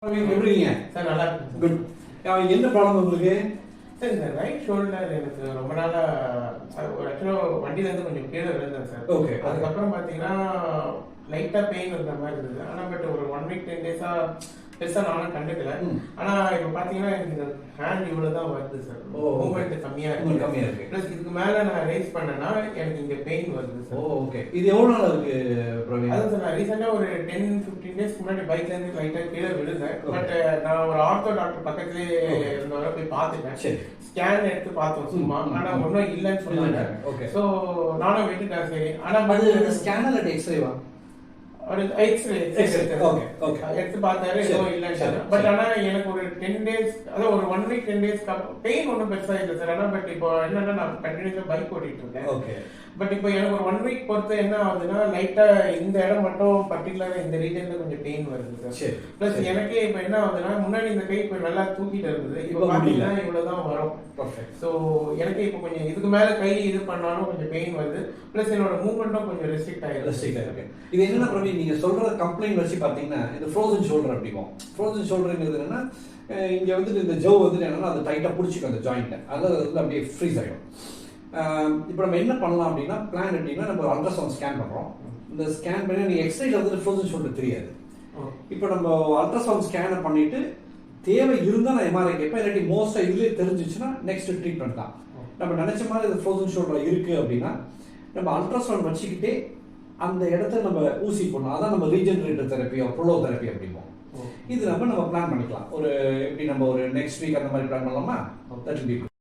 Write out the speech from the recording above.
எப்படி இருக்கீங்க சார்? நல்லா இருக்கு குட். என்ன ப்ராப்ளம் உங்களுக்கு? சார் இந்த ரைட் ஷோல்டர் எனக்கு ரொம்ப நாளா ஒரு ஆக்சுவலாக வண்டியில இருந்து கொஞ்சம் கீழே விழுந்தேன் சார். ஓகே. அதுக்கப்புறம் பார்த்தீங்கன்னா லைட்டா பெயின் இருந்த மாதிரி இருந்தது. ஆனால் பட் ஒரு 1 வீக் 10 டேஸா பெருசா நானும் கண்டுக்கல. ஆனா இப்ப பாத்தீங்கன்னா எனக்கு இந்த ஹேண்ட் இவ்வளவுதான் வருது சார். மூவ்மெண்ட் கம்மியா இருக்கு. பிளஸ் இதுக்கு மேல நான் ரைஸ் பண்ணேன்னா எனக்கு இங்க பெயின் வருது சார். ஓகே. இது எவ்வளவு நாள் இருக்கு பிரவீன்? அதான் சார், நான் ரீசெண்டா ஒரு 10-15 டேஸ் முன்னாடி பைக்ல இருந்து லைட்டா கீழே விழுந்தேன். பட் நான் ஒரு ஆர்த்தோ டாக்டர் பக்கத்துலயே இருந்தவரை போய் பார்த்துட்டேன். ஸ்கேன் எடுத்து பார்த்தோம் சும்மா. ஆனா ஒன்றும் இல்லைன்னு சொன்னாங்க. சோ நானும் விட்டுட்டேன். சரி. ஆனா அது ஸ்கேன் அல்லது எக்ஸ்ரேவா? ஒரு எக்ஸ்ரே எடுத்து பார்த்தாரு, எதுவும் இல்லைன்னு. பட் ஆனா எனக்கு ஒரு 10 டேஸ், அதாவது ஒரு 1 வீக் 10 டேஸ்க்கு அப்புறம் பெயின் ஒன்றும் பெருசா இல்லை சார். ஆனா பட் இப்போ என்னன்னா நான் கண்டினியூஸா பைக் ஓட்டிட்டு இருக்கேன். பட் இப்போ எனக்கு ஒரு 1 வீக் பொறுத்து என்ன ஆகுதுன்னா லைட்டா இந்த இடம் மட்டும் பர்டிகுலரா இந்த ரீஜன்ல கொஞ்சம் பெயின் வருது சார். பிளஸ் எனக்கே இப்போ என்ன ஆகுதுன்னா முன்னாடி இந்த கை இப்போ நல்லா தூக்கிட்டு இருந்தது, இப்போ பாத்தீங்கன்னா இவ்வளவுதான் வரும். ஸோ எனக்கு இப்போ கொஞ்சம் இதுக்கு மேல கை இது பண்ணாலும் கொஞ்சம் பெயின் வருது. பிளஸ் என்னோட மூவ்மெண்ட்டும் கொஞ்சம் ரெஸ்ட்ரிக்ட் ஆயிருக்கு. இது என்ன பிரவீன், நீங்க சொல்ற கம்ப்ளைண்ட் வச்சு பாத்தீங்கன்னா இது ஃப்ரோசன் ஷோல்டர் அப்படிவோம். ஃப்ரோசன் ஷோல்டர்ங்கிறது என்னன்னா இங்க வந்து இந்த ஜவ் வந்து என்னன்னா அது டைட்டா பிடிச்சிக்கும் அந்த ஜாயிண்ட்டை, அது வந்து அப்படியே ஃப்ரீஸ் ஆகிடும். இப்போ நம்ம என்ன பண்ணலாம் அப்படின்னா பிளான் எப்படின்னா நம்ம ஒரு அல்ட்ராசவுண்ட் ஸ்கேன் பண்ணுறோம். இந்த ஸ்கேன் பண்ணி நீங்கள் எக்ஸ்ரேல வந்து ஃப்ரோசன் ஷோல்டர் தெரியாது. இப்போ நம்ம அல்ட்ராசவுண்ட் ஸ்கேனை பண்ணிட்டு தேவை இருந்தால் நான் எம்ஆர்ஐ கேட்பேன். இல்லாட்டி மோஸ்ட்டாக இதுலேயே தெரிஞ்சிச்சுன்னா நெக்ஸ்ட் ட்ரீட்மெண்ட் தான். நம்ம நினச்ச மாதிரி இது ஃப்ரோசன் ஷோல்டர் இருக்குது அப்படின்னா நம்ம அல்ட்ராசவுண்ட் வச்சுக்கிட்டே அந்த இடத்த நம்ம ஊசி போடணும். அதான் நம்ம ரீஜெனரேட்டிவ் தெரப்பி ப்ரோலோ தெரப்பி அப்படிம்போம். இது நம்ம பிளான் பண்ணிக்கலாம். ஒரு எப்படி நம்ம ஒரு நெக்ஸ்ட் வீக் அந்த மாதிரி பிளான் பண்ணலாமா? That will be good.